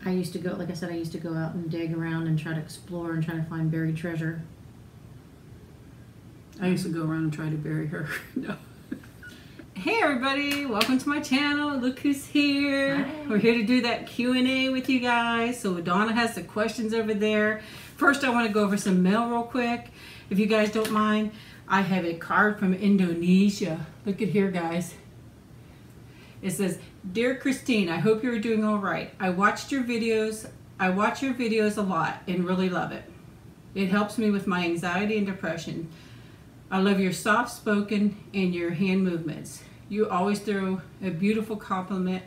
I used to go, like I said, I used to go out and dig around and try to explore and try to find buried treasure. I used to go around and try to bury her. No. Hey everybody, welcome to my channel. Look who's here. Hi. We're here to do that Q&A with you guys. So Donna has the questions over there. First I want to go over some mail real quick. If you guys don't mind, I have a card from Indonesia. Look at here, guys. It says, "Dear Christine, I hope you're doing all right. I watch your videos a lot and really love it. It helps me with my anxiety and depression. I love your soft spoken and your hand movements. You always throw a beautiful compliment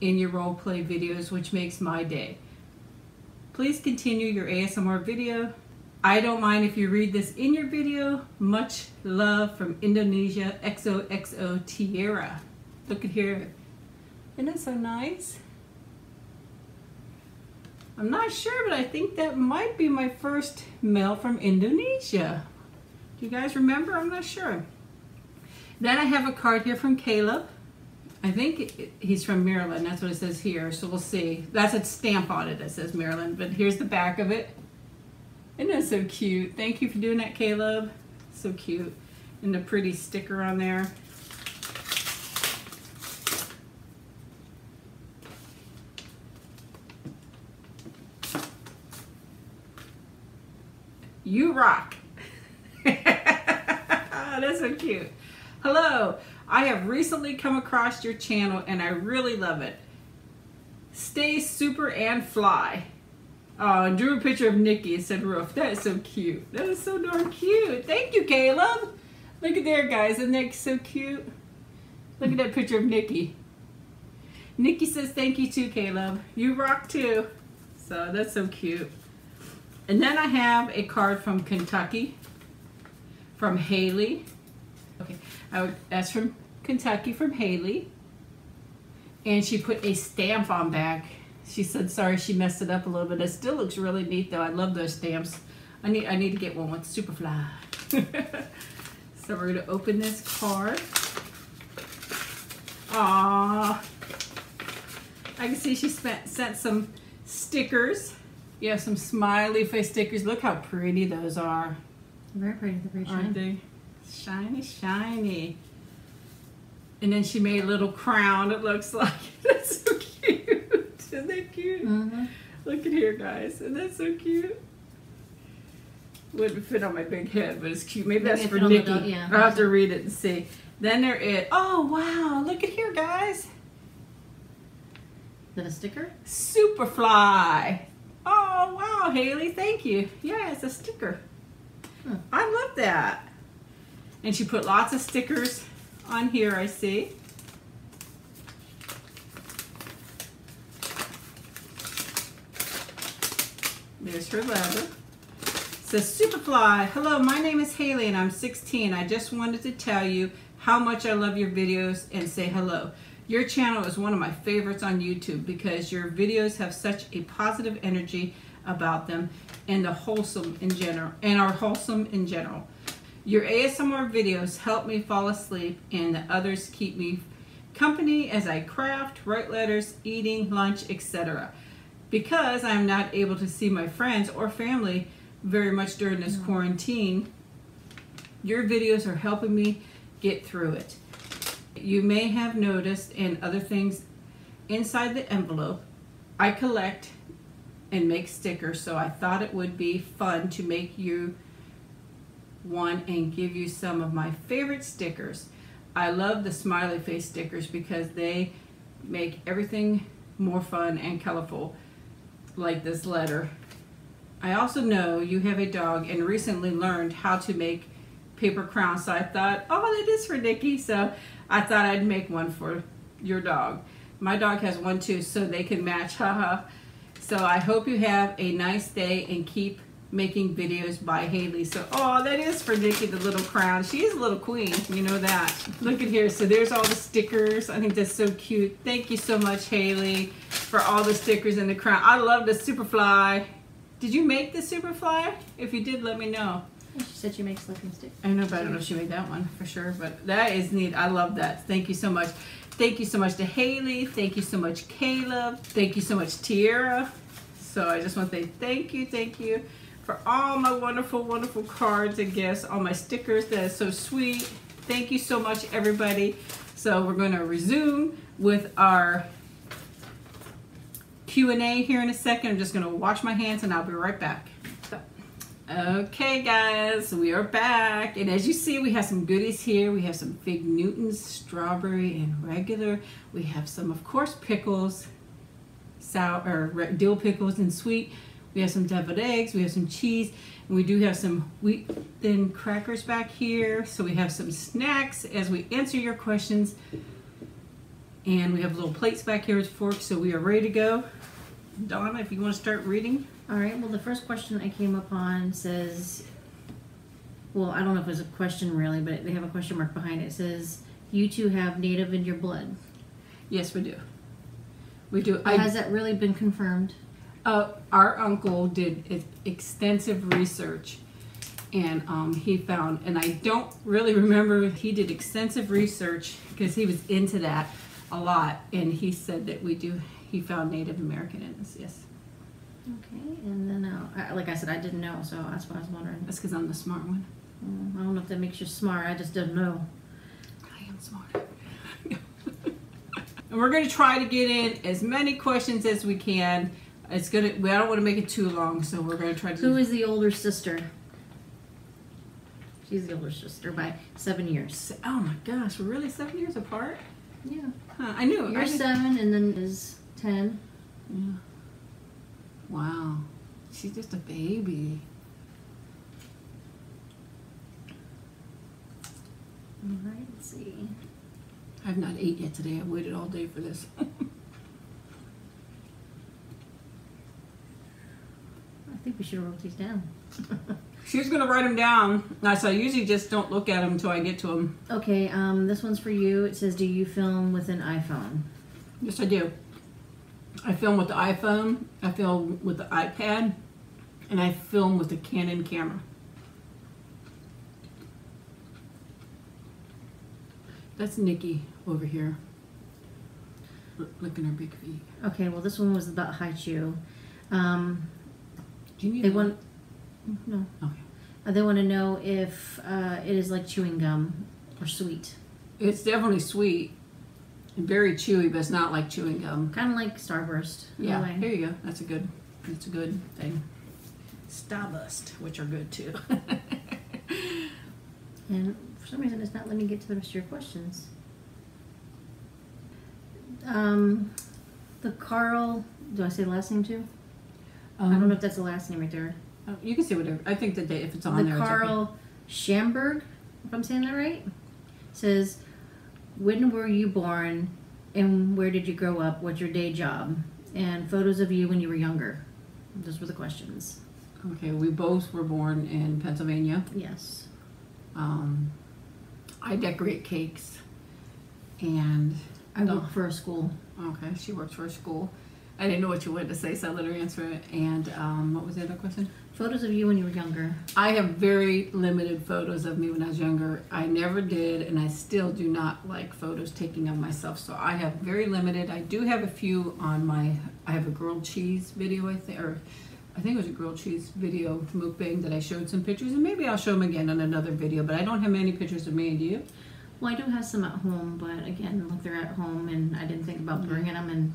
in your role play videos, which makes my day. Please continue your ASMR video. I don't mind if you read this in your video. Much love from Indonesia, XOXO Tierra." Look at here. Isn't that so nice? I'm not sure, but I think that might be my first mail from Indonesia. Do you guys remember? I'm not sure. Then I have a card here from Caleb. I think he's from Maryland. That's what it says here. So we'll see. That's a stamp on it that says Maryland. But here's the back of it. Isn't that so cute? Thank you for doing that, Caleb. So cute. And the pretty sticker on there. You rock. That's so cute. Hello, I have recently come across your channel and I really love it. Stay super and fly. Oh, and drew a picture of Nikki and said roof. That is so cute. That is so darn cute. Thank you, Caleb. Look at there, guys. Isn't that so cute? Look at that picture of Nikki. Nikki says thank you too, Caleb. You rock too. So that's so cute. And then I have a card from Kentucky, from Haley. Okay, that's from Kentucky, from Haley. And she put a stamp on back. She said, sorry, she messed it up a little bit. It still looks really neat, though. I love those stamps. I need to get one with SuperFly. So we're going to open this card. Aww. I can see she sent some stickers. Yeah, some smiley face stickers. Look how pretty those are. Very pretty. They're very shiny. Aren't they? Shiny, shiny. And then she made a little crown, it looks like. That's so cute. Isn't that cute? Mm-hmm. Look at here, guys. Isn't that so cute? Wouldn't fit on my big head, but it's cute. Maybe that's for Nikki. Yeah. I'll have to read it and see. Then there is, oh wow, look at here, guys. Is that a sticker? SuperFly. Oh, wow, Haley, thank you. Yeah, it's a sticker. I love that. And she put lots of stickers on here, I see. There's her letter. It says, SuperFly, hello, my name is Haley and I'm 16. I just wanted to tell you how much I love your videos and say hello. Your channel is one of my favorites on YouTube because your videos have such a positive energy about them and are wholesome in general. Your ASMR videos help me fall asleep and the others keep me company as I craft, write letters, eating lunch, etc. Because I'm not able to see my friends or family very much during this quarantine, your videos are helping me get through it. You may have noticed and other things inside the envelope. I collect and make stickers, so I thought it would be fun to make you one and give you some of my favorite stickers. I love the smiley face stickers because they make everything more fun and colorful, like this letter. I also know you have a dog and recently learned how to make paper crowns, so I thought, oh, that is for Nikki, so I thought I'd make one for your dog. My dog has one too, so they can match, haha. So I hope you have a nice day and keep making videos by Haley. So, oh, that is for Nikki, the little crown. She is a little queen, you know that. Look at here, so there's all the stickers. I think that's so cute. Thank you so much, Haley, for all the stickers and the crown. I love the SuperFly. Did you make the SuperFly? If you did, let me know. She said she makes looking sticks. I know, but I don't know if she made that one for sure, but that is neat. I love that. Thank you so much. Thank you so much to Haley. Thank you so much, Caleb. Thank you so much, Tiara. So I just want to say thank you for all my wonderful, wonderful cards and gifts, all my stickers. That is so sweet. Thank you so much, everybody. So we're going to resume with our Q&A here in a second. I'm just going to wash my hands and I'll be right back. Okay, guys, we are back. And as you see, we have some goodies here. We have some Fig Newtons, strawberry and regular. We have some, of course, pickles, sour or dill pickles and sweet. We have some deviled eggs. We have some cheese. And we do have some wheat thin crackers back here. So we have some snacks as we answer your questions. And we have little plates back here with forks. So we are ready to go. Donna, if you want to start reading. All right, well, the first question I came upon says, well, I don't know if it's a question really, but they have a question mark behind it. It says, you two have Native in your blood. Yes, we do. We do. Has that really been confirmed? Our uncle did extensive research, and he found, and I don't really remember, he did extensive research because he was into that a lot, and he said that he found Native American in us, yes. Okay, and then, like I said, I didn't know, so that's why I was wondering. That's because I'm the smart one. I don't know if that makes you smart, I just didn't know. I am smart. And we're going to try to get in as many questions as we can. I don't want to make it too long, so we're going to try to... Who is the older sister? She's the older sister by 7 years. Oh my gosh, we're really 7 years apart? Yeah. Huh, I knew. You're 7 and then is 10. Yeah. Wow. She's just a baby. All right, let's see. I've not ate yet today. I waited all day for this. I think we should have wrote these down. She's going to write them down. So I usually just don't look at them until I get to them. Okay, this one's for you. It says, do you film with an iPhone? Yes, I do. I film with the iPhone, I film with the iPad, and I film with the Canon camera. That's Nikki over here, licking her big feet. Okay, well this one was about Haichu. Do you need They want... No. Okay. They want to know if it is like chewing gum or sweet. It's definitely sweet. Very chewy, but it's not like chewing gum. Kind of like Starburst. Yeah, here you go. That's a good thing. Starburst, which are good too. And for some reason, it's not letting me get to the rest of your questions. The Carl, do I say the last name too? I don't know if that's the last name right there. You can say whatever. I think the date, if it's on there. The Carl okay. Schamberg, if I'm saying that right, says, when were you born and where did you grow up? What's your day job? And photos of you when you were younger. Those were the questions. Okay, we both were born in Pennsylvania. Yes. I decorate cakes, and I work for a school. Okay, she works for a school. I didn't know what you wanted to say, so I let her answer it. And what was the other question? Photos of you when you were younger. I have very limited photos of me when I was younger. I never did, and I still do not like photos taking of myself. So I have very limited. I do have a few on my. I have a grilled cheese video, I think it was a grilled cheese video mukbang that I showed some pictures, and maybe I'll show them again on another video. But I don't have many pictures of me. Do you? Well, I do have some at home, but again, look, they're at home, and I didn't think about bringing them. And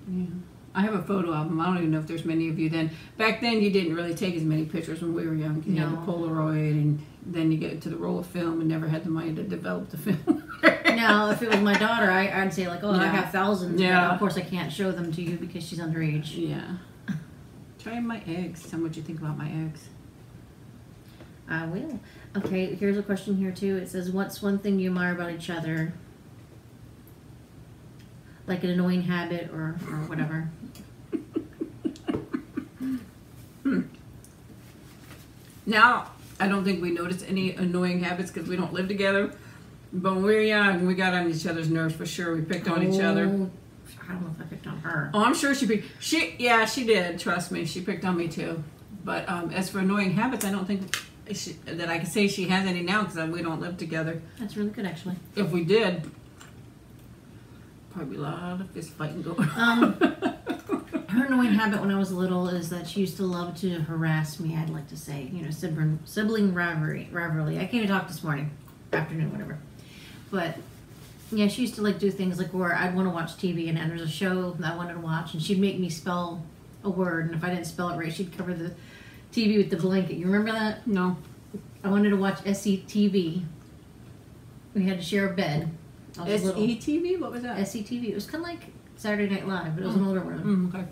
yeah. I have a photo album. I don't even know if there's many of you then. Back then, you didn't really take as many pictures when we were young. You had the Polaroid, and then you get to the roll of film and never had the money to develop the film. Now, if it was my daughter, I'd say like, oh, I have thousands. Yeah. But of course, I can't show them to you because she's underage. Yeah. Try my eggs. Tell me what you think about my eggs. I will. Okay, here's a question here too. It says, what's one thing you admire about each other? Like an annoying habit or whatever. Now, I don't think we notice any annoying habits because we don't live together. But when we were young, we got on each other's nerves for sure. We picked on each other. I don't know if I picked on her. Oh, I'm sure she did. Trust me, she picked on me too. But as for annoying habits, I don't think that I can say she has any now because we don't live together. That's really good, actually. If we did, probably be a lot of fist fighting going on. Her annoying habit when I was little is that she used to love to harass me, I'd like to say. You know, sibling rivalry. I can't even talk this morning. Afternoon, whatever. But, yeah, she used to, like, do things like where I'd want to watch TV and there's a show that I wanted to watch and she'd make me spell a word. And if I didn't spell it right, she'd cover the TV with the blanket. You remember that? No. I wanted to watch SCTV. We had to share a bed. SETV? What was that? SCTV. It was kind of like Saturday Night Live, but it was an older one. Okay.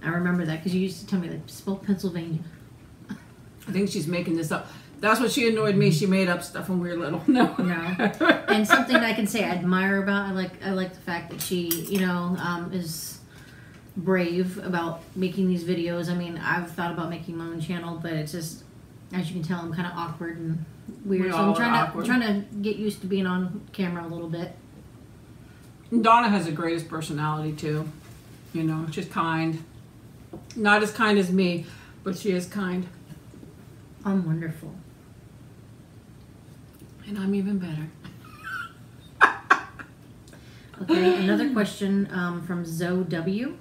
I remember that because you used to tell me, like, spell Pennsylvania. I think she's making this up. That's what she annoyed me. She made up stuff when we were little. No. And something I can say I admire about, I like the fact that she, you know, is brave about making these videos. I mean, I've thought about making my own channel, but it's just, as you can tell, I'm kind of awkward and weird. So I'm trying to get used to being on camera a little bit. Donna has the greatest personality too. You know, she's kind. Not as kind as me, but she is kind. I'm wonderful. And I'm even better. Okay, another question from Zoe W.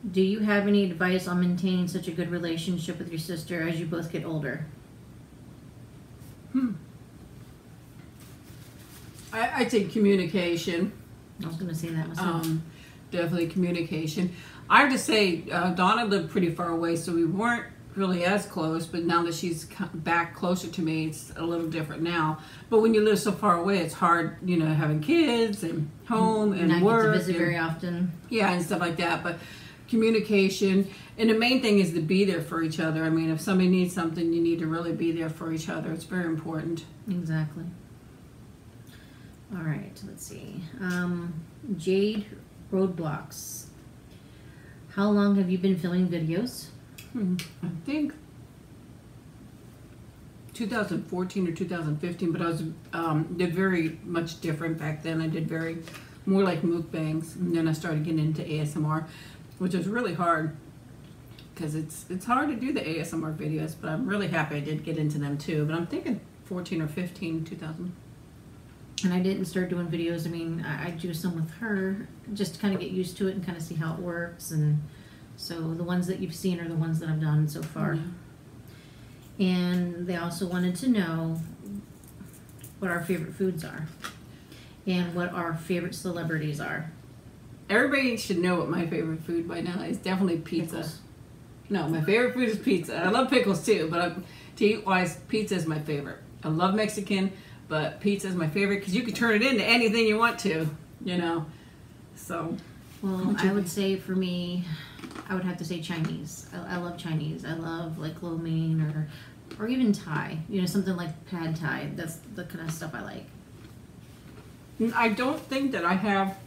Do you have any advice on maintaining such a good relationship with your sister as you both get older? I'd say communication. I was going to say that myself. Definitely communication. I have to say, Donna lived pretty far away, so we weren't really as close, but now that she's back closer to me, it's a little different now. But when you live so far away, it's hard, you know, having kids and home and not work. Not get to visit very often. Yeah, and stuff like that. But communication, and the main thing is to be there for each other. I mean, if somebody needs something, you need to really be there for each other. It's very important. Exactly. All right, let's see. Jade Roadblocks. How long have you been filming videos? I think 2014 or 2015, but I was did very much different back then. I did more like mukbangs, and then I started getting into ASMR, which was really hard because it's hard to do the ASMR videos. But I'm really happy I did get into them too. But I'm thinking 14 or 15, 2000. And I didn't start doing videos. I mean, I do some with her just to kind of get used to it and kind of see how it works. And so the ones that you've seen are the ones that I've done so far. Mm-hmm. And they also wanted to know what our favorite foods are and what our favorite celebrities are. Everybody should know what my favorite food by now is. Definitely pizza. Pickles. No, my favorite food is pizza. I love pickles too, but to eat wise, pizza is my favorite. I love Mexican, but pizza is my favorite because you can turn it into anything you want to, you know. So, well, I would say for me, I would have to say Chinese. I love Chinese. I love like lo mein or even Thai. You know, something like pad Thai. That's the kind of stuff I like. I don't think that I have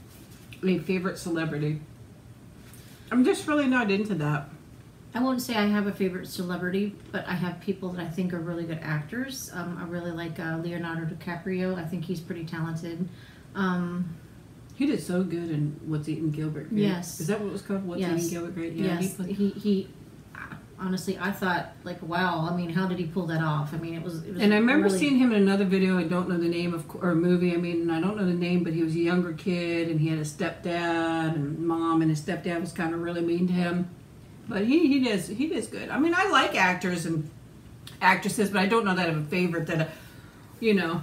a favorite celebrity. I'm just really not into that. I won't say I have a favorite celebrity, but I have people that I think are really good actors. I really like Leonardo DiCaprio. I think he's pretty talented. He did so good in What's Eating Gilbert Grape. Yes. Is that what it was called? What's Eating Gilbert Grape? Yeah, yes. He honestly, I thought, like, wow. I mean, how did he pull that off? I mean, it was and I remember seeing him in another video. I don't know the name of, or movie. I mean, I don't know the name, but he was a younger kid, and he had a stepdad and mom, and his stepdad was kind of really mean to him. But he does good. I mean, I like actors and actresses, but I don't know that I have a favorite that, you know.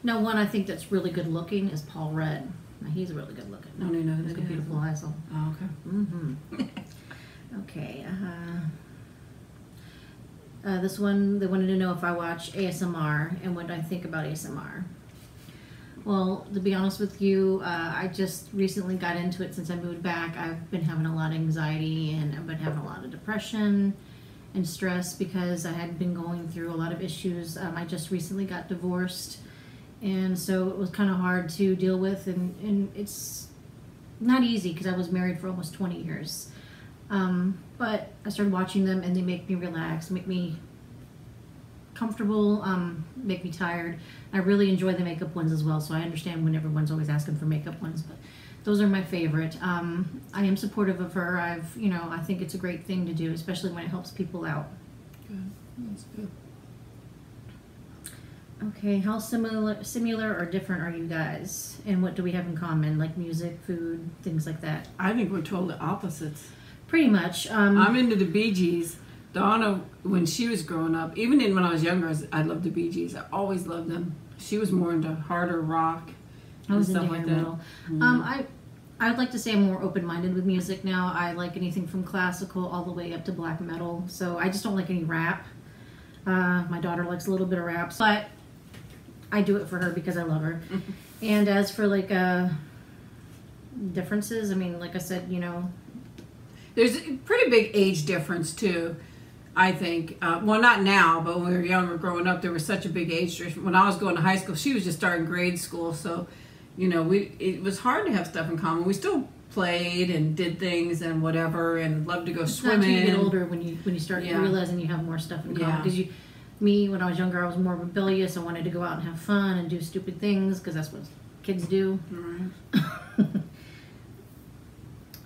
No, one I think that's really good looking is Paul Rudd. Now, he's really good looking. No, no, he's got beautiful eyes. Oh, okay. Mm-hmm. Okay. This one, they wanted to know if I watch ASMR and what I think about ASMR. Well, to be honest with you, I just recently got into it since I moved back. I've been having a lot of anxiety and I've been having a lot of depression and stress because I had been going through a lot of issues. I just recently got divorced, and so it was kind of hard to deal with, and it's not easy because I was married for almost 20 years. But I started watching them and they make me relax, make me comfortable, make me tired. I really enjoy the makeup ones as well, so I understand when everyone's always asking for makeup ones, but those are my favorite. I am supportive of her. I think it's a great thing to do, especially when it helps people out. Good. That's good. Okay, how similar or different are you guys? And what do we have in common? Like music, food, things like that? I think we're totally opposites. Pretty much. I'm into the Bee Gees. Donna, when she was growing up, even when I was younger, I loved the Bee Gees. I always loved them. She was more into harder rock and stuff like that. I would like to say I'm more open-minded with music now. I like anything from classical all the way up to black metal. So I just don't like any rap. My daughter likes a little bit of rap, but I do it for her because I love her. And as for like differences, I mean, like I said, you know, there's a pretty big age difference too. I think, well, not now, but when we were younger, growing up, there was such a big age difference. When I was going to high school, she was just starting grade school, so you know, it was hard to have stuff in common. We still played and did things and whatever, and loved to go swimming. Not until you get older when you start realizing you have more stuff in common. Because me, when I was younger, I was more rebellious. I wanted to go out and have fun and do stupid things because that's what kids do. Right.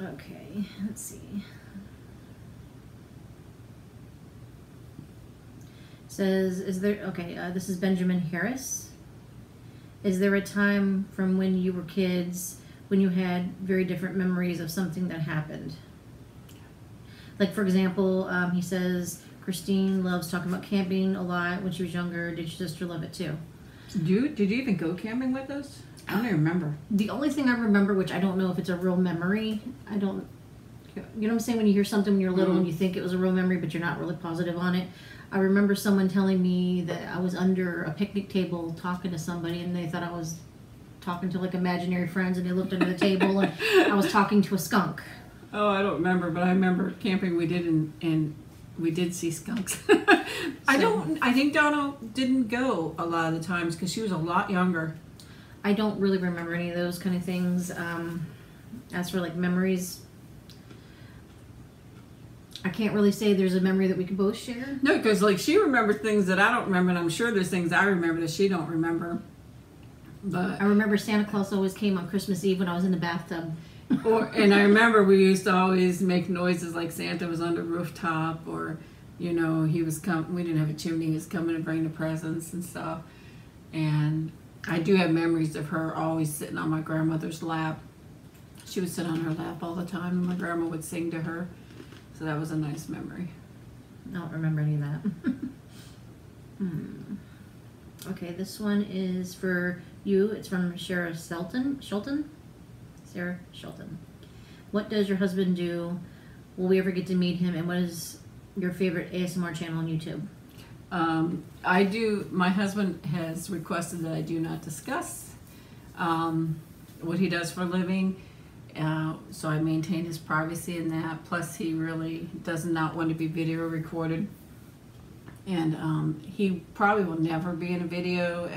Okay, let's see. Says, is there, okay, this is Benjamin Harris. Is there a time from when you were kids when you had very different memories of something that happened? Like, for example, he says, Christine loves talking about camping a lot when she was younger. Did your sister love it too? Did you even go camping with us? I don't even remember. The only thing I remember, which I don't know if it's a real memory, you know what I'm saying, when you hear something when you're little and you think it was a real memory, but you're not really positive on it. I remember someone telling me that I was under a picnic table talking to somebody, and they thought I was talking to like imaginary friends, and they looked under the table and I was talking to a skunk. Oh, I don't remember, but I remember camping we did, and we did see skunks. I think Donna didn't go a lot of the times because she was a lot younger. I don't really remember any of those kind of things. As for like memories, I can't really say there's a memory that we could both share. No, because like she remembers things that I don't remember, and I'm sure there's things I remember that she don't remember. But I remember Santa Claus always came on Christmas Eve when I was in the bathtub. And I remember we used to always make noises like Santa was on the rooftop, or you know, he was we didn't have a chimney, he was coming to bring the presents and stuff. And I do have memories of her always sitting on my grandmother's lap. She would sit on her lap all the time, and my grandma would sing to her. So that was a nice memory. I don't remember any of that. Okay, this one is for you. It's from Sarah Shelton. Sarah Shelton. What does your husband do? Will we ever get to meet him? And what is your favorite ASMR channel on YouTube? My husband has requested that I do not discuss what he does for a living. So I maintain his privacy in that. Plus, he really does not want to be video recorded. And he probably will never be in a video.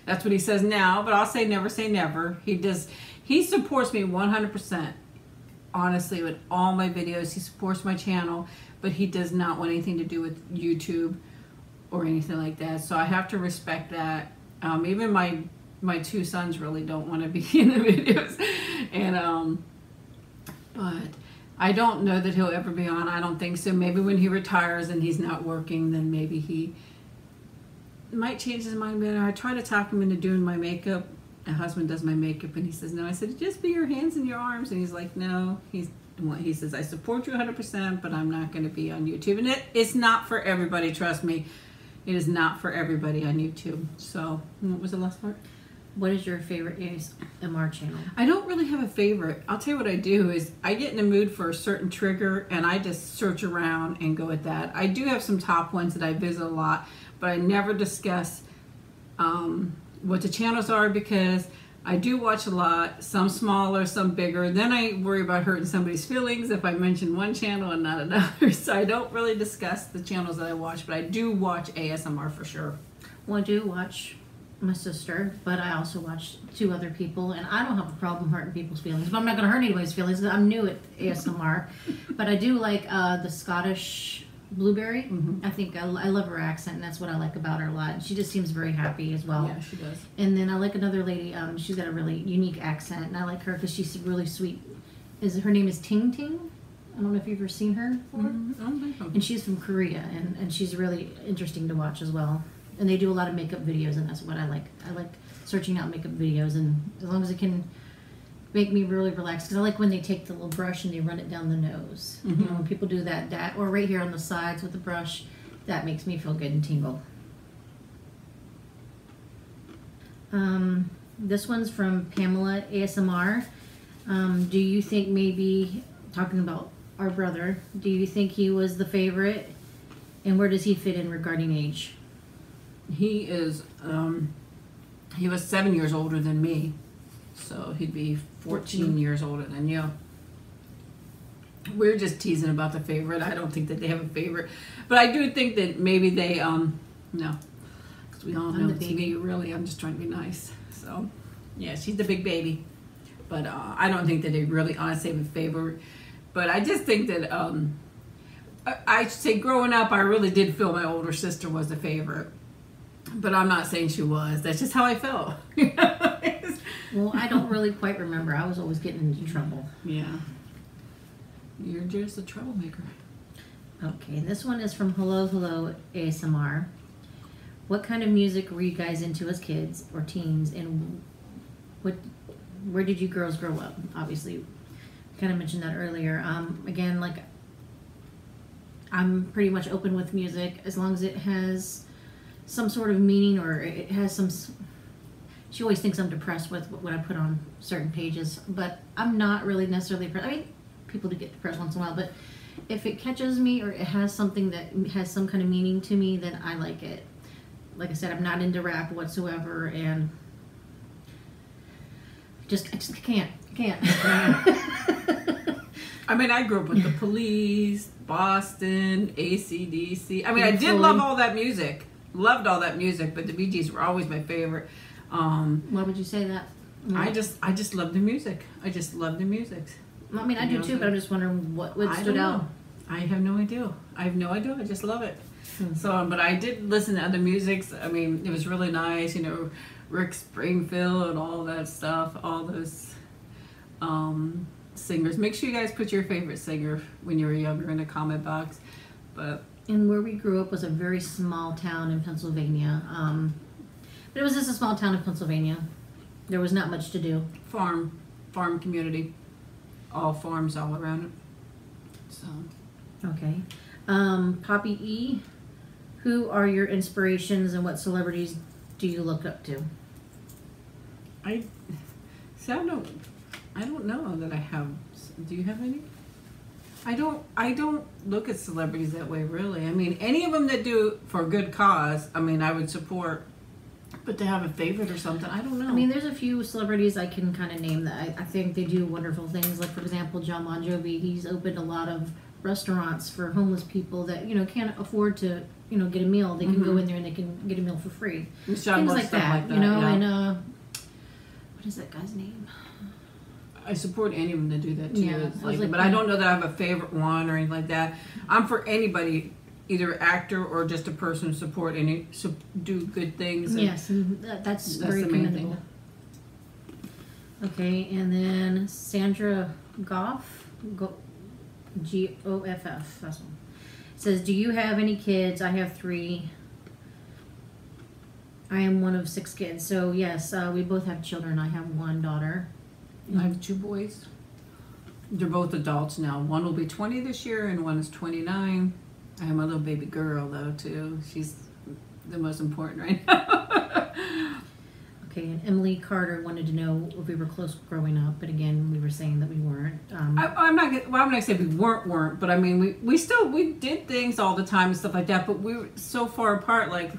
That's what he says now, but I'll say never. He supports me 100%. Honestly, with all my videos, he supports my channel, but he does not want anything to do with YouTube or anything like that. So I have to respect that. Even my two sons really don't want to be in the videos. And but I don't know that he'll ever be on. I don't think so. Maybe when he retires and he's not working, then maybe he might change his mind. But I try to talk him into doing my makeup. My husband does my makeup, and he says no. I said, just be your hands and your arms, and he's like, no. He says, I support you 100%, but I'm not going to be on YouTube. And it's not for everybody. Trust me, it is not for everybody on YouTube. So what was the last part? What is your favorite ASMR channel? I don't really have a favorite. I'll tell you what I do is I get in the mood for a certain trigger, and I just search around and go with that. I do have some top ones that I visit a lot, but I never discuss what the channels are because I do watch a lot, some smaller, some bigger. Then I worry about hurting somebody's feelings if I mention one channel and not another. So I don't really discuss the channels that I watch, but I do watch ASMR for sure. Well, I do watch my sister, but I also watch two other people, and I don't have a problem hurting people's feelings, but I'm not going to hurt anybody's feelings because I'm new at ASMR. But I do like the Scottish Blueberry. Mm-hmm. I think I love her accent, and that's what I like about her a lot. She just seems very happy as well. Yeah, she does. And then I like another lady. She's got a really unique accent, and I like her because she's really sweet. Her name is Ting Ting. I don't know if you've ever seen her before. Mm-hmm. And she's from Korea, and she's really interesting to watch as well. and they do a lot of makeup videos, and that's what I like. I like searching out makeup videos, and as long as it can make me really relax, because I like when they take the little brush and they run it down the nose. You know, when people do that, or right here on the sides with the brush, that makes me feel good and tingle. This one's from Pamela ASMR. Do you think maybe, talking about our brother, do you think he was the favorite, and where does he fit in regarding age? He is, he was 7 years older than me, so he'd be 14 years older than you. We're just teasing about the favorite. I don't think that they have a favorite, but I do think that maybe they, no, because we all know it's me, really. I'm just trying to be nice. So, yeah, she's the big baby, but I don't think that they really honestly have a favorite. But I just think that, I should say growing up, I really did feel my older sister was the favorite. But I'm not saying she was. That's just how I felt. Well, I don't really quite remember. I was always getting into trouble. Yeah. You're just a troublemaker. Okay, this one is from Hello Hello ASMR. What kind of music were you guys into as kids or teens, and where did you girls grow up? Obviously, kind of mentioned that earlier. Again, like, I'm pretty much open with music as long as it has some sort of meaning, or it has some. She always thinks I'm depressed with what I put on certain pages, but I'm not really necessarily depressed. I mean, people do get depressed once in a while, but if it catches me or it has something that has some kind of meaning to me, then I like it. Like I said, I'm not into rap whatsoever, and I just can't. I mean, I grew up with the Police, Boston, AC/DC. I mean, I did love all that music. Loved all that music, but the Bee Gees were always my favorite. Why would you say that? I just love the music. I just love the music. I mean, I do too, but I'm just wondering what stood out. I have no idea. I just love it. So, but I did listen to other musics. I mean, it was really nice, you know, Rick Springfield and all that stuff, all those singers. Make sure you guys put your favorite singer when you were younger in the comment box. And where we grew up was a very small town in Pennsylvania. But it was just a small town in Pennsylvania. There was not much to do. Farm community. All farms all around it. So. Okay. Poppy E, who are your inspirations and what celebrities do you look up to? I don't know that I have. Do you have any? I don't look at celebrities that way, really. I mean, any of them that do for a good cause, I mean, I would support. But to have a favorite or something, I don't know. I mean, there's a few celebrities I can kind of name that I think they do wonderful things. Like, for example, John Bon Jovi, he's opened a lot of restaurants for homeless people that, you know, can't afford to, you know, get a meal. They can go in there and they can get a meal for free. Things like that, you know, yeah. And what is that guy's name? I support any of them that do that too. Yeah, but I don't know that I have a favorite one or anything like that. I'm for anybody, either actor or just a person who support any do good things. Yes, and that's very commendable. Okay, and then Sandra Goff, Goff, that's one. Says, do you have any kids? I have 3. I am one of 6 kids. So yes, we both have children. I have 1 daughter. I have 2 boys. They're both adults now. One will be 20 this year and one is 29. I have my little baby girl, though, too. She's the most important right now. Okay, and Emily Carter wanted to know if we were close growing up, but again, we were saying that we weren't. I'm not going to say we weren't, but I mean, we did things all the time and stuff like that, but we were so far apart, like,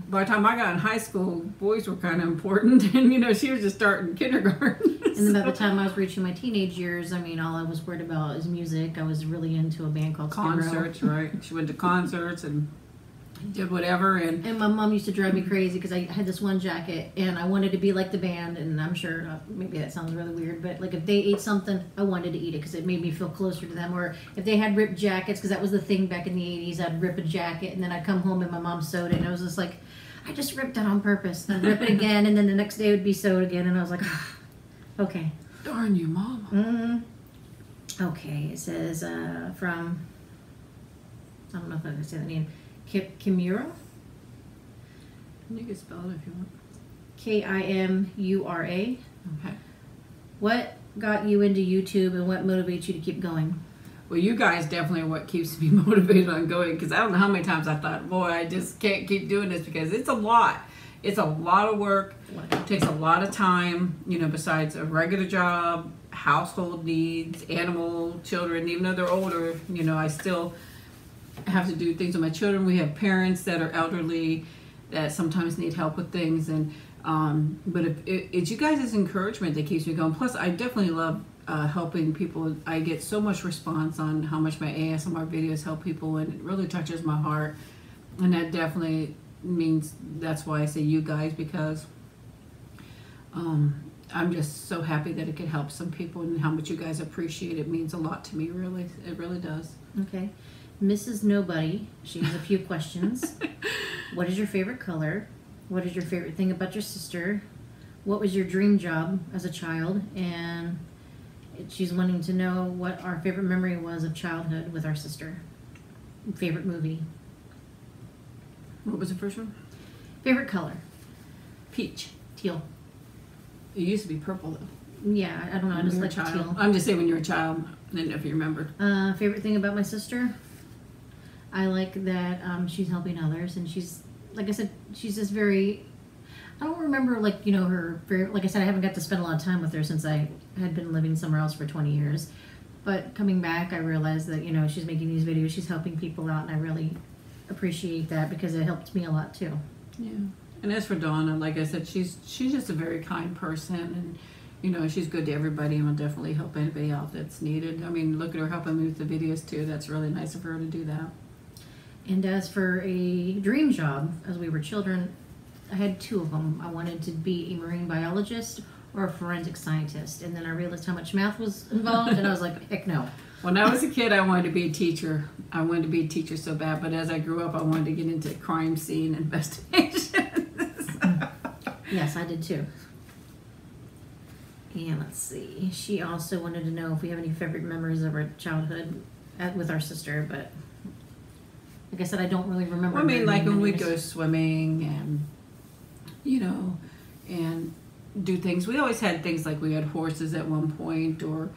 by the time I got in high school, boys were kind of important, and, you know, she was just starting kindergarten. And then by the time I was reaching my teenage years, I mean, all I was worried about is music. I was really into a band called Concerts, right? She went to concerts and did whatever. And my mom used to drive me crazy because I had this one jacket, and I wanted to be like the band, and I'm sure, maybe that sounds really weird, but, like, if they ate something, I wanted to eat it because it made me feel closer to them. Or if they had ripped jackets, because that was the thing back in the 80s, I'd rip a jacket, and then I'd come home and my mom sewed it, and I was just like, I just ripped it on purpose. And I'd rip it again, and then the next day it would be sewed again, and I was like, okay. Darn you, Mama. Okay, it says from, I don't know if I can say the name, Kimura. You can spell it if you want. Kimura. Okay. What got you into YouTube and what motivates you to keep going? Well, you guys definitely are what keeps me motivated on going, because I don't know how many times I thought, boy, I just can't keep doing this because it's a lot. It's a lot of work. It takes a lot of time, you know, besides a regular job, household needs, animal, children. Even though they're older, you know, I still have to do things with my children. We have parents that are elderly that sometimes need help with things. And but it's you guys' encouragement that keeps me going. Plus, I definitely love helping people. I get so much response on how much my ASMR videos help people, and it really touches my heart. And that definitely means, that's why I say you guys, because I'm just so happy that it could help some people, and how much you guys appreciate it means a lot to me. Really, it really does. Okay. Mrs. Nobody, she has a few questions. What is your favorite color? What is your favorite thing about your sister? What was your dream job as a child? And she's wanting to know what our favorite memory was of childhood with our sister. Favorite movie. What was the first one? Favorite color. Peach. Teal. It used to be purple though. Yeah, I don't know. I just like teal. I'm just saying when you were a child. I didn't know if you remembered. Favorite thing about my sister? I like that she's helping others, and she's, like I said, she's just very, I don't remember, like, you know, her, like I said, I haven't got to spend a lot of time with her since I had been living somewhere else for 20 years. But coming back, I realized that, you know, she's making these videos, she's helping people out, and I really appreciate that because it helped me a lot too. Yeah. And as for Donna, like I said, she's just a very kind person, and you know, she's good to everybody, and will definitely help anybody out that's needed. I mean, look at her helping me with the videos too. That's really nice of her to do that. And as for a dream job, as we were children, I had two of them. I wanted to be a marine biologist or a forensic scientist. And then I realized how much math was involved, and I was like, heck no. When I was a kid, I wanted to be a teacher. I wanted to be a teacher so bad, but as I grew up, I wanted to get into crime scene investigations. Yes, I did too. And let's see. She also wanted to know if we have any favorite memories of our childhood with our sister, but like I said, I don't really remember. Well, I mean, like when we memories. go swimming and, you know, and do things. We always had things like we had horses at one point, or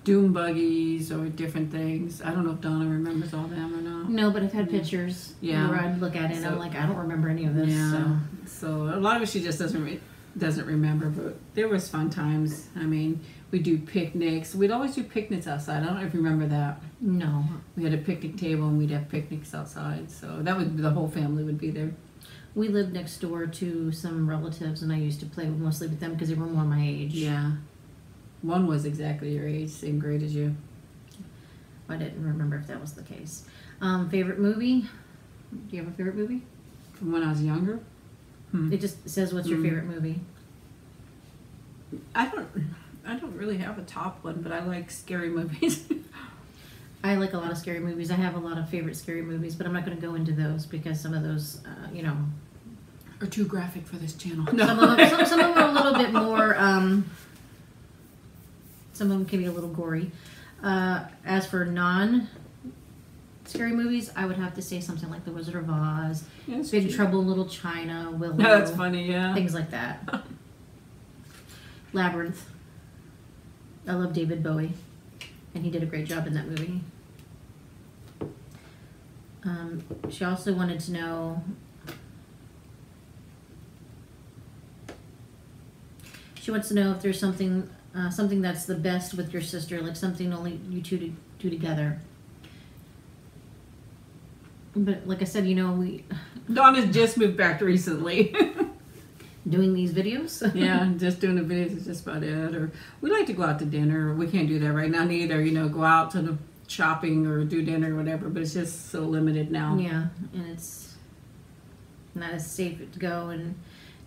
dune buggies, or different things. I don't know if Donna remembers all them or not. No, but I've had pictures where I'd look at it and I'm like, I don't remember any of this. Yeah. So a lot of it she just doesn't remember, but there was fun times. I mean, we do picnics. We'd always do picnics outside. I don't know if you remember that. No. We had a picnic table and we'd have picnics outside. So that would, the whole family would be there. We lived next door to some relatives, and I used to play mostly with them because they were more my age. Yeah. One was exactly your age, same grade as you. I didn't remember if that was the case. Favorite movie? Do you have a favorite movie? From when I was younger? It just says, what's your favorite movie? I don't really have a top one, but I like scary movies. I like a lot of scary movies. I have a lot of favorite scary movies, but I'm not going to go into those because some of those, you know, are too graphic for this channel. No. Some of them are a little bit more, some of them can be a little gory. As for non-scary movies, I would have to say something like The Wizard of Oz, Big Trouble in Little China, Willow. No, that's funny, yeah. Things like that. Labyrinth. I love David Bowie, and he did a great job in that movie. She also wanted to know... She wants to know if there's something that's the best with your sister, like something only you two do together. But like I said, you know, Donna's just moved back recently. Doing these videos. Yeah, just doing the videos is just about it. Or we like to go out to dinner. We can't do that right now neither. You know, go out to the shopping or do dinner or whatever. But it's just so limited now. Yeah, and it's not as safe to go, and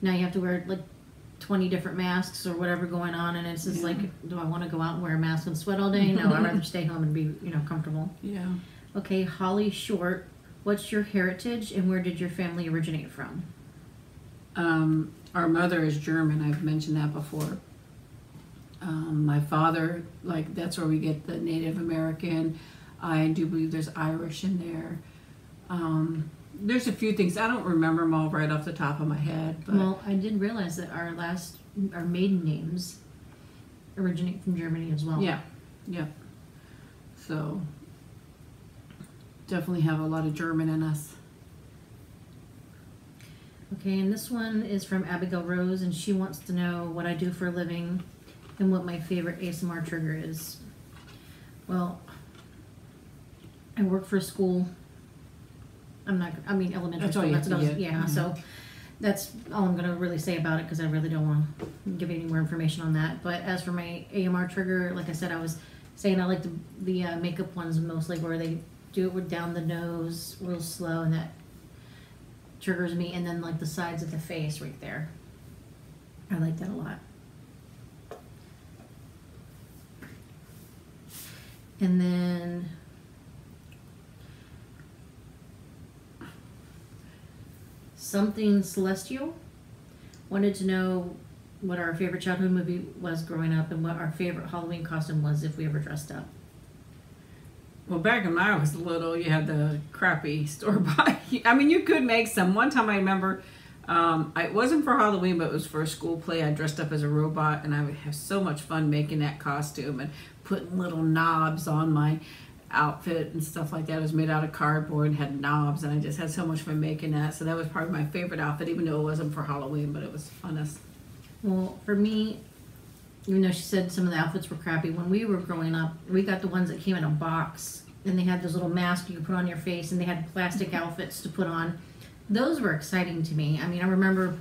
now you have to wear like 20 different masks or whatever going on, and it's just like, do I want to go out and wear a mask and sweat all day? No, I'd rather stay home and be, you know, comfortable. Yeah. Okay, Holly Short, what's your heritage and where did your family originate from? Our mother is German. I've mentioned that before. My father, like, that's where we get the Native American. I do believe there's Irish in there. there's a few things. I don't remember them all right off the top of my head. But Well, I did realize that our maiden names originate from Germany as well. yeah. So definitely have a lot of German in us. Okay, and this one is from Abigail Rose, and she wants to know what I do for a living and what my favorite ASMR trigger is. Well, I work for a school. Elementary That's school. all you have to get. Yeah, so that's all I'm going to really say about it because I really don't want to give any more information on that. But as for my AMR trigger, like I said, I was saying I like the makeup ones mostly where they do it with down the nose real slow, and that triggers me. And then like the sides of the face right there. I like that a lot. And then Something Celestial wanted to know what our favorite childhood movie was growing up and what our favorite Halloween costume was if we ever dressed up. Well, back when I was little, you had the crappy store-bought. I mean, you could make some. One time I remember, it wasn't for Halloween, but it was for a school play. I dressed up as a robot, and I would have so much fun making that costume and putting little knobs on my outfit and stuff like that. It was made out of cardboard and had knobs, and I just had so much fun making that. So that was probably my favorite outfit, even though it wasn't for Halloween, but it was funnest. Well, for me, even though she said some of the outfits were crappy, when we were growing up, we got the ones that came in a box, and they had those little masks you could put on your face, and they had plastic outfits to put on. Those were exciting to me. I mean, I remember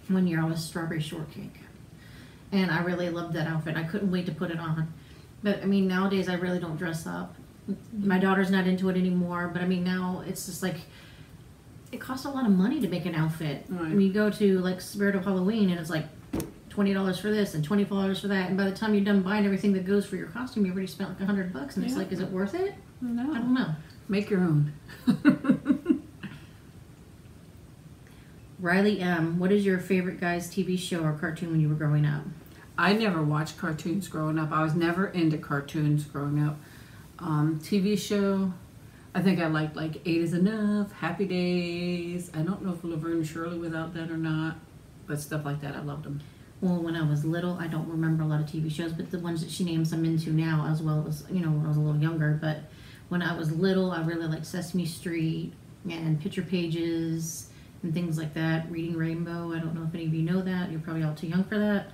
one year I was strawberry shortcake, and I really loved that outfit. I couldn't wait to put it on. But I mean, nowadays I really don't dress up. My daughter's not into it anymore, but I mean, now it's just like, it costs a lot of money to make an outfit. Right. I mean, you go to like Spirit of Halloween and it's like $20 for this and $24 for that, and by the time you're done buying everything that goes for your costume, you already spent like $100, and it's like, is it worth it? No. I don't know. Make your own. Riley M., what is your favorite guy's TV show or cartoon when you were growing up? I never watched cartoons growing up. I was never into cartoons growing up. TV show, I think I liked like 8 is Enough, Happy Days. I don't know if Laverne and Shirley without that or not, but stuff like that, I loved them. Well, when I was little, I don't remember a lot of TV shows, but the ones that she names I'm into now, as well as, when I was a little younger. But when I was little, I really liked Sesame Street and Picture Pages and things like that. Reading Rainbow, I don't know if any of you know that. You're probably all too young for that.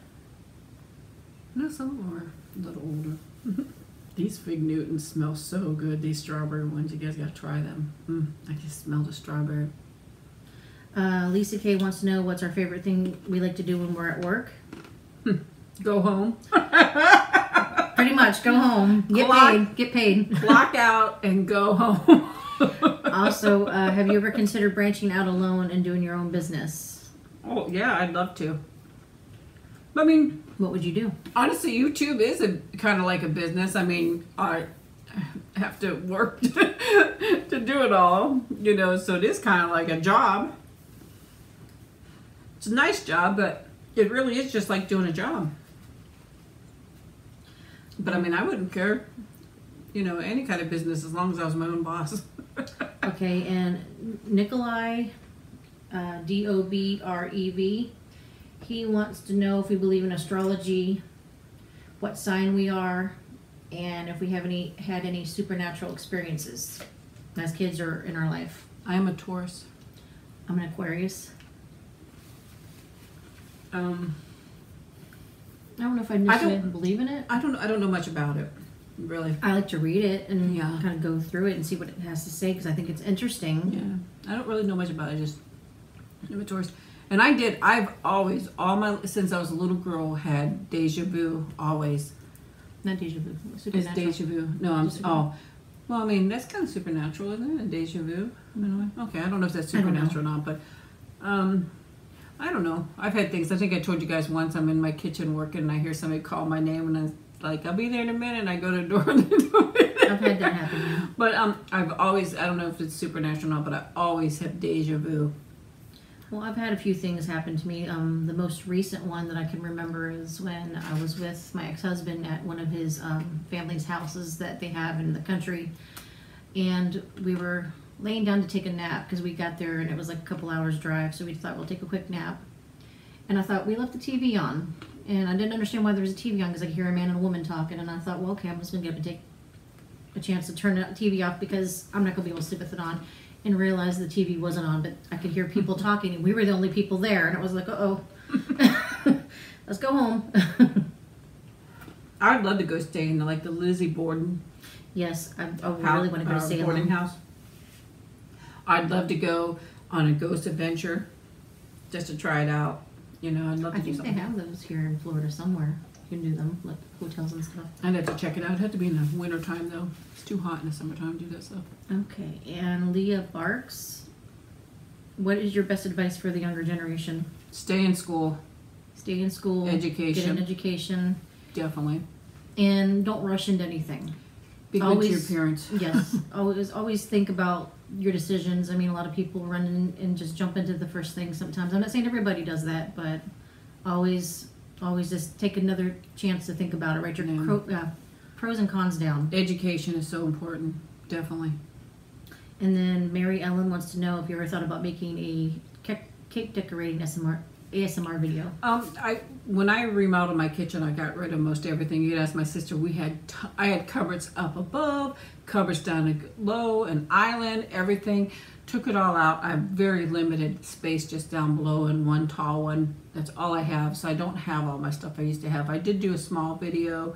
No, some of them are a little older. These Fig Newtons smell so good, these strawberry ones. You guys gotta try them. I just smell the strawberry. Lisa K wants to know what's our favorite thing we like to do when we're at work. Go home. Pretty much, go home, get paid. Clock out and go home. Also, have you ever considered branching out alone and doing your own business? Oh, yeah, I'd love to. I mean, What would you do? honestly, YouTube is kind of like a business. I mean, I have to work to do it all, so it is kind of like a job. It's a nice job, but it really is just like doing a job. But I mean, I wouldn't care, any kind of business as long as I was my own boss. Okay, and Nikolai, Dobrev, he wants to know if we believe in astrology, what sign we are, and if we have had any supernatural experiences as kids or in our life. I am a Taurus. I'm an Aquarius. I don't know if I necessarily believe in it. I don't know much about it, really. I like to read it and Yeah. kind of go through it and see what it has to say because I think it's interesting. Yeah, I don't really know much about it. I'm a Taurus. And I've always, since I was a little girl, had deja vu, always. Not deja vu. It's Supernatural. deja vu. No, well, I mean, that's kind of supernatural, isn't it? A deja vu? Okay, I don't know if that's supernatural or not, but, I don't know. I've had things, I think I told you guys once, I'm in my kitchen working and I hear somebody call my name and I'm like, I'll be there in a minute, and I go to the door and they don't. I've had that happen. Yeah. But, I've always, I don't know if it's supernatural or not, but I always have deja vu. Well, I've had a few things happen to me. The most recent one that I can remember is when I was with my ex-husband at one of his family's houses that they have in the country. And we were laying down to take a nap because we got there and it was like a couple hours drive, so we thought we'll take a quick nap. And I thought we left the TV on, and I didn't understand why there was a TV on because I could hear a man and a woman talking, and I thought, well, okay, I'm just gonna get up and take a chance to turn the TV off because I'm not gonna be able to sleep with it on, and realized the TV wasn't on, but I could hear people talking, and we were the only people there, and it was like, uh-oh, let's go home. I'd love to go stay in the Lizzie Borden. Yes, I really want to go to Salem. Boarding house. I'd love to go on a ghost adventure, just to try it out. You know, I'd love to do something. I think they have those here in Florida somewhere. You can do them, like hotels and stuff. I'd have to check it out. It'd have to be in the winter time, though. It's too hot in the summertime to do that stuff. Okay, and Leah Barks, what is your best advice for the younger generation? Stay in school. Stay in school. Education. Get an education. Definitely. And don't rush into anything. Be good to your parents. Yes. Always think about your decisions. I mean, a lot of people run in and just jump into the first thing sometimes. I'm not saying everybody does that, but always just take another chance to think about it. Write your pros and cons down. Education is so important. Definitely. And then Mary Ellen wants to know if you ever thought about making a cake decorating ASMR video. When I remodeled my kitchen, I got rid of most everything. You'd ask my sister. I had cupboards up above, cupboards down low, an island, everything. Took it all out. I have very limited space just down below and one tall one. That's all I have. So I don't have all my stuff I used to have. I did do a small video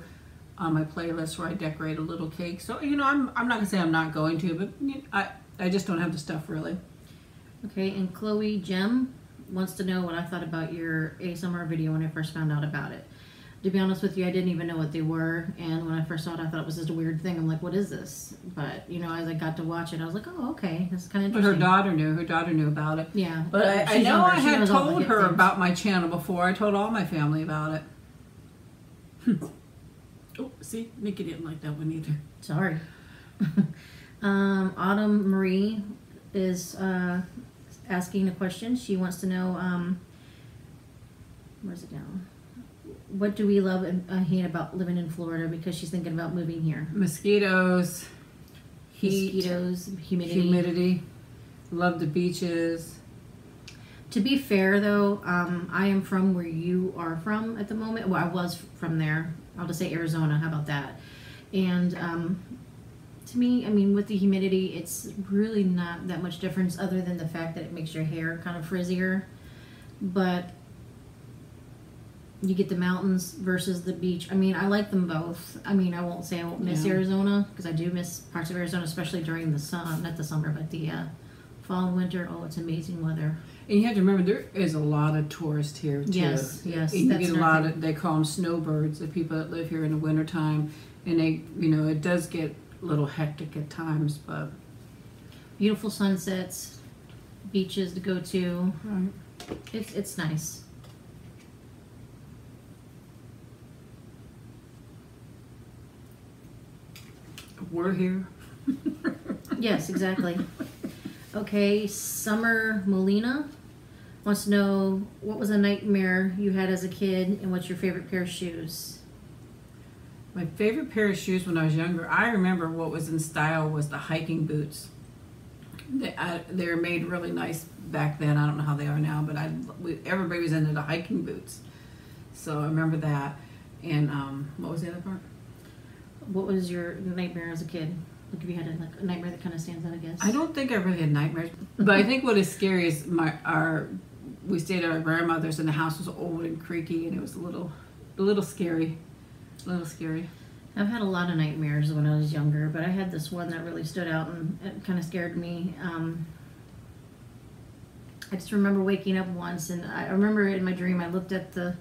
on my playlist where I decorate a little cake. So I'm not gonna say I'm not going to, but I just don't have the stuff really. Okay, and Chloe Gem wants to know what I thought about your ASMR video when I first found out about it. To be honest with you, I didn't even know what they were, and when I first saw it, I thought it was just a weird thing. I'm like, what is this? But, as I got to watch it, I was like, oh, okay, that's kind of interesting. But her daughter knew about it. Yeah. But I know I had told her about my channel before. I told all my family about it. Oh, see, Nikki didn't like that one either. Sorry. Autumn Marie is asking a question. She wants to know, where's it down? What do we love and hate about living in Florida? Because she's thinking about moving here. Mosquitoes, heat, humidity. Love the beaches. To be fair, though, I am from where you are from at the moment. Well, I was from there. I'll just say Arizona. How about that? And to me, I mean, with the humidity, it's really not that much difference other than the fact that it makes your hair kind of frizzier. But you get the mountains versus the beach. I mean, I like them both. I mean, I won't say I won't miss Arizona, because I do miss parts of Arizona, especially during the sun, not the summer, but the fall and winter. Oh, it's amazing weather. And you have to remember, there is a lot of tourists here, too. Yes. You get a lot of, they call them snowbirds, the people that live here in the wintertime. And it does get a little hectic at times, but. Beautiful sunsets, beaches to go to. Right. It's nice. We're here. Yes, exactly. Okay, Summer Molina wants to know, what was a nightmare you had as a kid, and what's your favorite pair of shoes? My favorite pair of shoes when I was younger, I remember what was in style was the hiking boots. They were made really nice back then. I don't know how they are now, but everybody was into the hiking boots. So I remember that. And what was the other part? What was your nightmare as a kid? Like, if you had a nightmare that kind of stands out, I guess. I don't think I really had nightmares, but I think what is scary is we stayed at our grandmother's, and the house was old and creaky, and it was a little scary. A little scary. I've had a lot of nightmares when I was younger, but I had this one that really stood out, and it kind of scared me. I just remember waking up once, and I remember in my dream I looked at the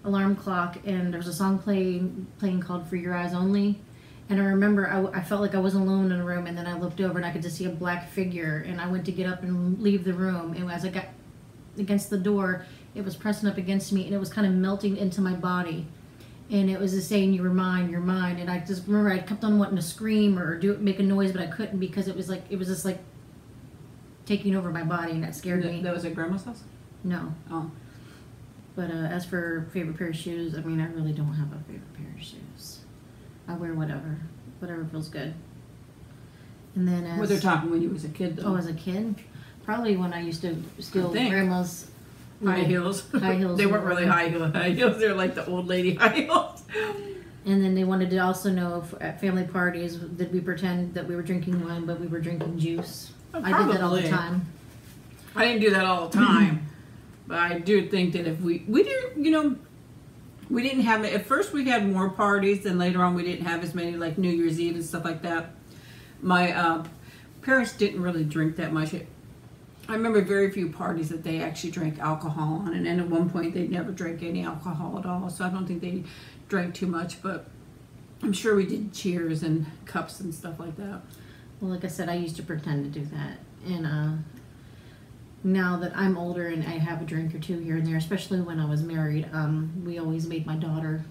alarm clock, and there was a song playing called "For Your Eyes Only," and I remember I felt like I wasn't alone in the room, and then I looked over and I could just see a black figure, and I went to get up and leave the room, and as I got against the door, it was pressing up against me, and it was kind of melting into my body, and it was just saying, "You're mine, you're mine," and I just remember I kept on wanting to scream or make a noise, but I couldn't, because it was just like taking over my body, and that scared me. That was at grandma's house? No. Oh. But as for favorite pair of shoes, I mean, I really don't have a favorite pair of shoes. I wear whatever feels good. And then as... Well, they're talking when you was a kid, though. Oh, as a kid? Probably when I used to steal I think. Grandma's... High heels. High heels. They weren't really high heels. They're like the old lady high heels. And then they wanted to also know if at family parties, did we pretend that we were drinking wine, but we were drinking juice? Oh, I did that all the probably. time. I didn't do that all the time. But I do think that if we did, you know, we didn't have, at first we had more parties, and later on we didn't have as many, like New Year's Eve and stuff like that. My parents didn't really drink that much. I remember very few parties that they actually drank alcohol on, and then at one point they never drank any alcohol at all, so I don't think they drank too much, but I'm sure we did cheers and cups and stuff like that. Well, like I said, I used to pretend to do that. And now that I'm older and I have a drink or two here and there, especially when I was married, we always made my daughter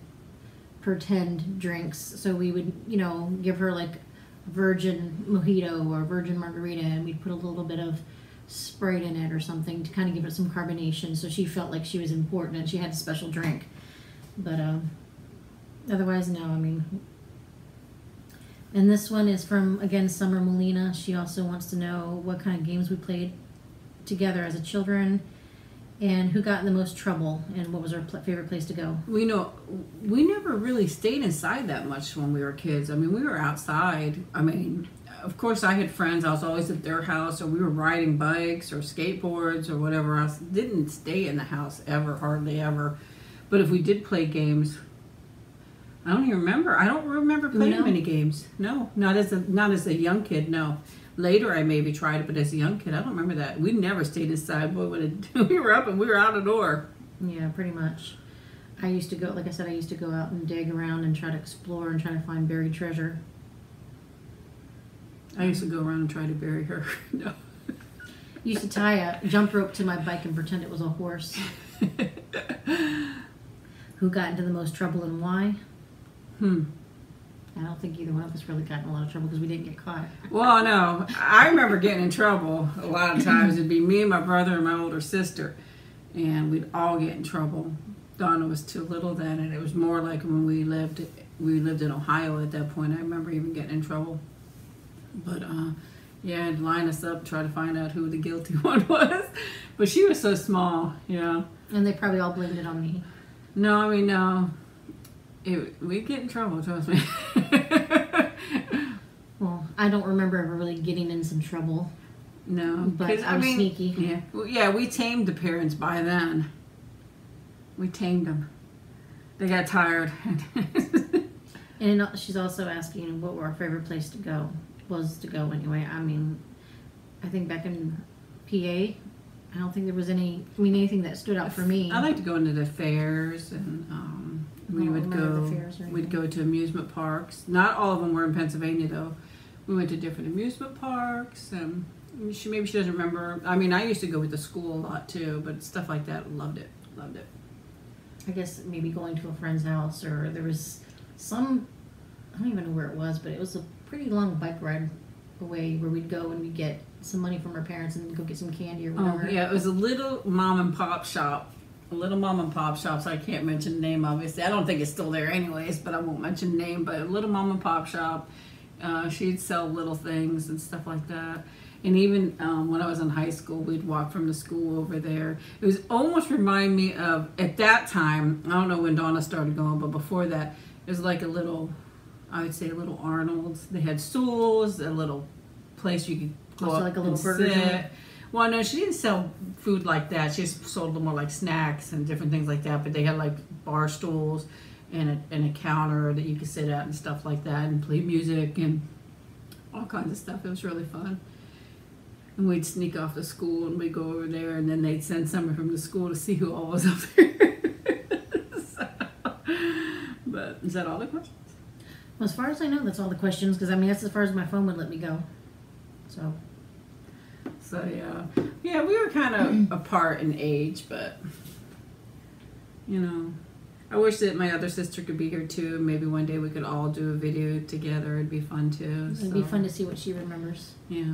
pretend drinks. So we would, you know, give her like a virgin mojito or a virgin margarita, and we'd put a little bit of Sprite in it or something to kind of give it some carbonation, so she felt like she was important and she had a special drink. But otherwise, no, I mean. And this one is from, again, Summer Molina. She also wants to know what kind of games we played together as a children, and who got in the most trouble, and what was our favorite place to go. We never really stayed inside that much when we were kids. I mean, we were outside. I mean, of course, I had friends. I was always at their house, or we were riding bikes or skateboards or whatever else. Didn't stay in the house ever, hardly ever. But if we did play games, I don't even remember. I don't remember playing many games. No, not as a young kid. No. Later, I maybe tried it, but as a young kid, I don't remember that. We never stayed inside. Boy, we were up and we were out the door. Yeah, pretty much. I used to go, like I said, I used to go out and dig around and try to explore and try to find buried treasure. I used to go around and try to bury her. No. Used to tie a jump rope to my bike and pretend it was a horse. Who got into the most trouble and why? I don't think either one of us really got in a lot of trouble because we didn't get caught. Well, no. I remember getting in trouble a lot of times. It'd be me and my brother and my older sister, and we'd all get in trouble. Donna was too little then, and it was more like when we lived in Ohio at that point. I remember even getting in trouble. But yeah, I'd line us up, try to find out who the guilty one was. But she was so small, yeah. And they probably all blamed it on me. No, I mean, no. We'd get in trouble, trust me. Well, I don't remember ever really getting in some trouble. No. But I was sneaky. Yeah. Well, yeah, we tamed the parents by then. We tamed them. They got tired. And she's also asking what our favorite place to go was to go anyway. I mean, I think back in PA, I don't think there was anything that stood out for me. I like to go into the fairs, and we'd go to amusement parks. Not all of them were in Pennsylvania, though. We went to different amusement parks. Maybe she doesn't remember. I mean, I used to go with the school a lot too, but stuff like that, loved it. I guess maybe going to a friend's house, or there was some, I don't even know where it was, but it was a pretty long bike ride away where we'd go and we'd get some money from our parents and then go get some candy or whatever. Oh, yeah, it was a little mom and pop shop. So I can't mention the name, obviously. I don't think it's still there anyways, but I won't mention the name. But a little mom and pop shop. She'd sell little things and stuff like that. And even when I was in high school, we'd walk from the school over there. It was almost remind me of, at that time, I don't know when Donna started going, but before that, it was like a little Arnold's. They had stools, a little place you could go also up like a little and burger sit. joint. Well, no, she didn't sell food like that. She just sold a little more like snacks and different things like that. But they had like bar stools and a counter that you could sit at and stuff like that, and play music and all kinds of stuff. It was really fun. And we'd sneak off to school and we'd go over there, and then they'd send someone from the school to see who all was up there. But is that all the questions? Well, as far as I know, that's all the questions, because I mean, that's as far as my phone would let me go. So yeah, we were kind of apart in age, but you know, I wish that my other sister could be here too. Maybe one day we could all do a video together. It'd be fun too. It'd be fun to see what she remembers. Yeah,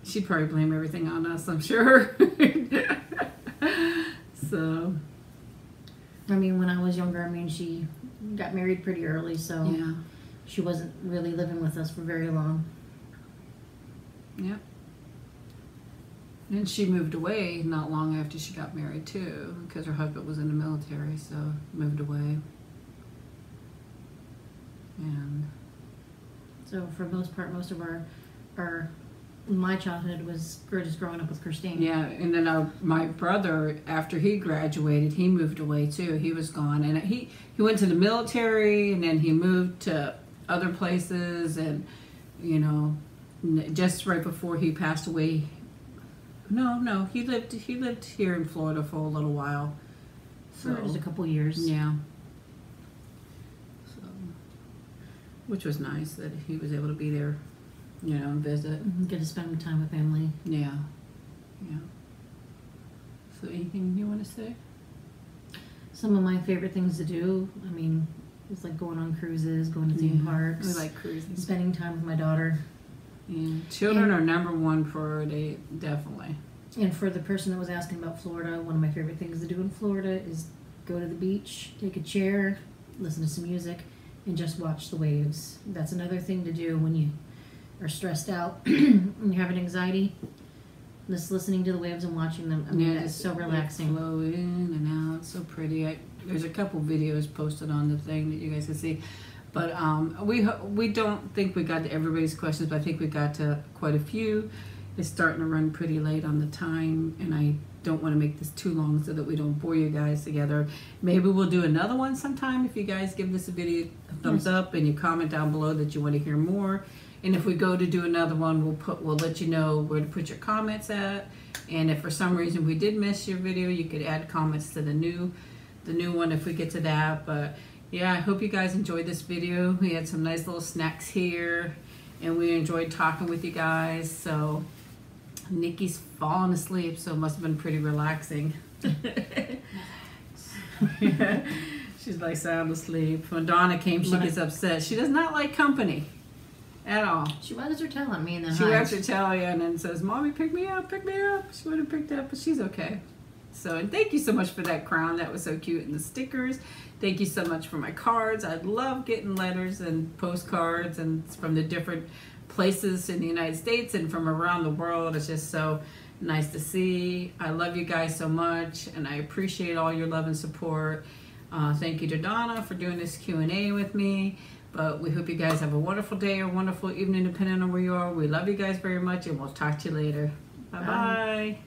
she'd probably blame everything on us, I'm sure. So, I mean, when I was younger, I mean, she got married pretty early, so yeah. she wasn't really living with us for very long. Yep. And she moved away not long after she got married too, because her husband was in the military, so moved away. And So for the most part, most of my childhood was just growing up with Christine. yeah, and then my brother, after he graduated, he moved away too. He was gone, and he went to the military, and then he moved to other places, and you know, just right before he passed away. No, he lived here in Florida for a little while. For just a couple years. Yeah. So, which was nice that he was able to be there, you know, and visit. Get to spend time with family. Yeah. Yeah. So anything you want to say? Some of my favorite things to do, I mean, it's like going on cruises, going to theme parks. We like cruising. Spending time with my daughter. Yeah. Children are number one priority, definitely. And for the person that was asking about Florida, one of my favorite things to do in Florida is go to the beach, take a chair, listen to some music, and just watch the waves. That's another thing to do when you are stressed out and you're having anxiety. Just listening to the waves and watching them. I mean, it's so relaxing. Flow in and out. It's so pretty. There's a couple videos posted on the thing that you guys can see. But we don't think we got to everybody's questions, but I think we got to quite a few. It's starting to run pretty late on the time, and I don't want to make this too long so that we don't bore you guys together. Maybe we'll do another one sometime if you guys give this video a thumbs up and you comment down below that you want to hear more. And if we go to do another one, we'll let you know where to put your comments at. And if for some reason we did miss your video, you could add comments to the new one if we get to that. But yeah, I hope you guys enjoyed this video. We had some nice little snacks here, and we enjoyed talking with you guys. So Nikki's falling asleep, so it must have been pretty relaxing. Yeah, she's like sound asleep. When Donna came, she gets upset. She does not like company at all. She wags her tail at me and then She wags her tail and then says, "Mommy, pick me up, pick me up." She would have picked up, but she's okay. So, and thank you so much for that crown. That was so cute. And the stickers. Thank you so much for my cards. I love getting letters and postcards and from the different places in the United States and from around the world. It's just so nice to see. I love you guys so much, and I appreciate all your love and support. Thank you to Donna for doing this Q&A with me. But we hope you guys have a wonderful day or wonderful evening, depending on where you are. We love you guys very much, and we'll talk to you later. Bye-bye.